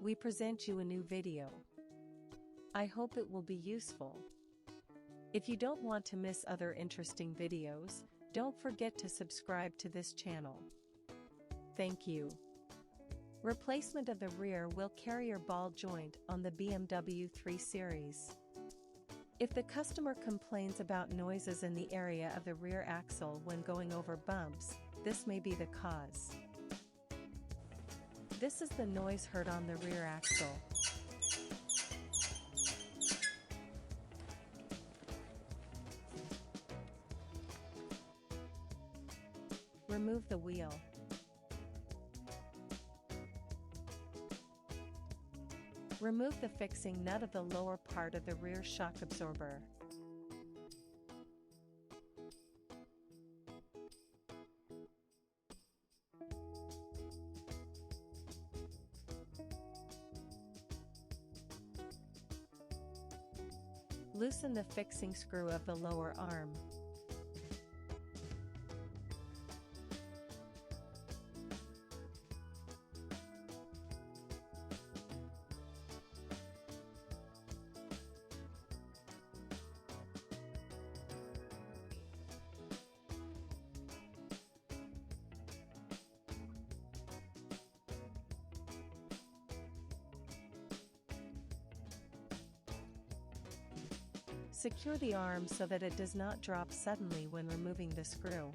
we present you a new video. I hope it will be useful. If you don't want to miss other interesting videos, don't forget to subscribe to this channel. Thank you. Replacement of the rear wheel carrier ball joint on the BMW 3 Series. If the customer complains about noises in the area of the rear axle when going over bumps, this may be the cause. This is the noise heard on the rear axle. Remove the wheel. Remove the fixing nut of the lower part of the rear shock absorber. Loosen the fixing screw of the lower arm. Secure the arm so that it does not drop suddenly when removing the screw.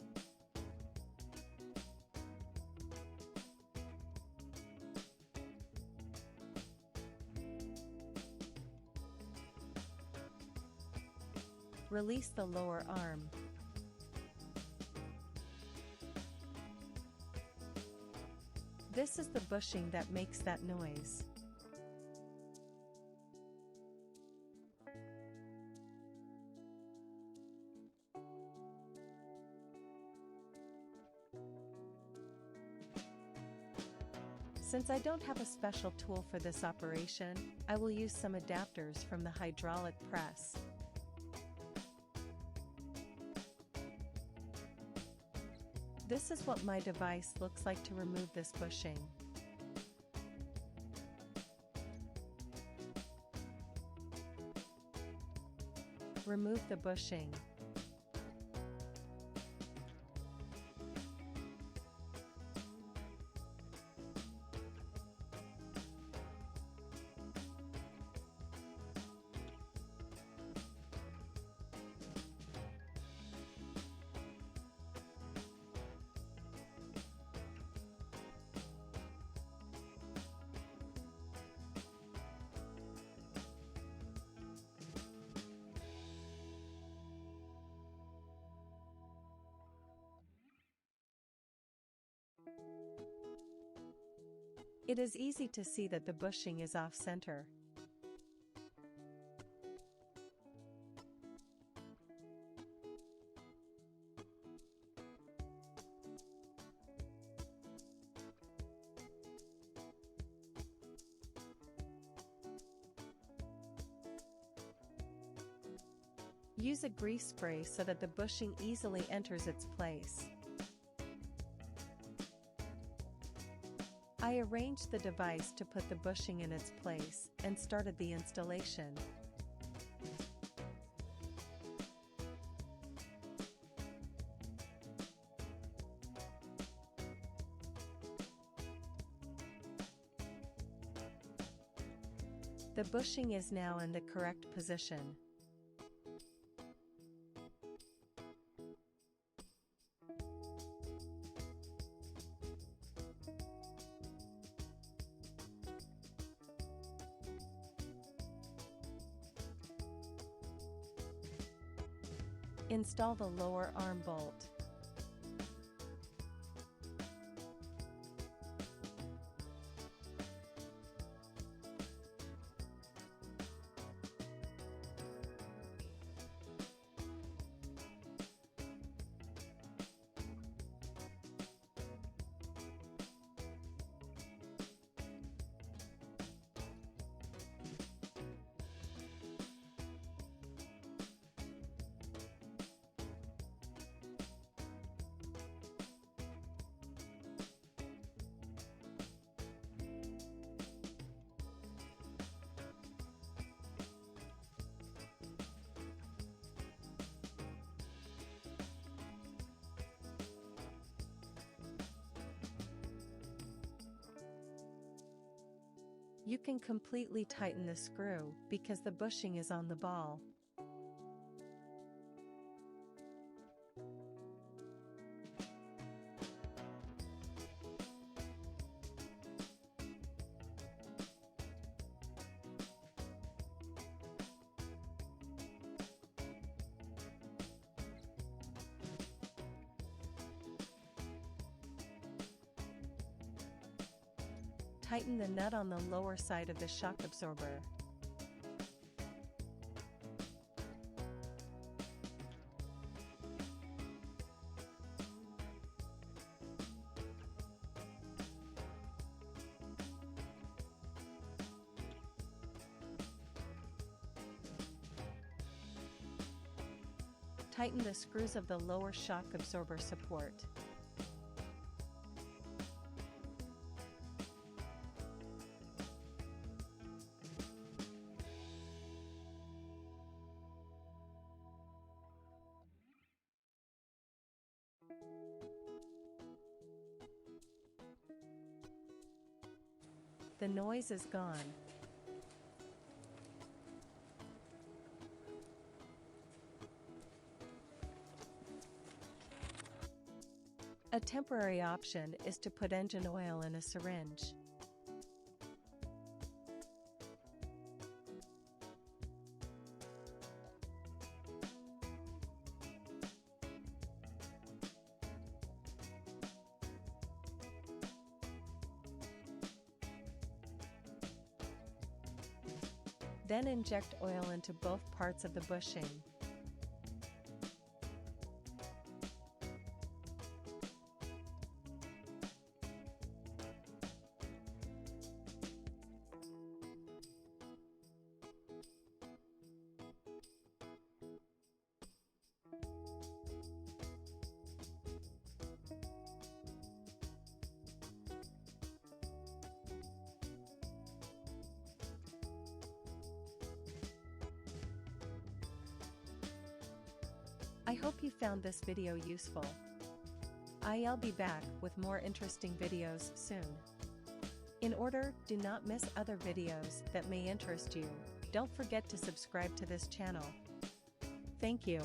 Release the lower arm. This is the bushing that makes that noise. Since I don't have a special tool for this operation, I will use some adapters from the hydraulic press. This is what my device looks like to remove this bushing. Remove the bushing. It is easy to see that the bushing is off-center. Use a grease spray so that the bushing easily enters its place. I arranged the device to put the bushing in its place and started the installation. The bushing is now in the correct position. Install the lower arm bolt. You can completely tighten the screw because the bushing is on the ball. Tighten the nut on the lower side of the shock absorber. Tighten the screws of the lower shock absorber support. The noise is gone. A temporary option is to put engine oil in a syringe. Then inject oil into both parts of the bushing. I hope you found this video useful. I'll be back with more interesting videos soon. Do not miss other videos that may interest you. Don't forget to subscribe to this channel. Thank you.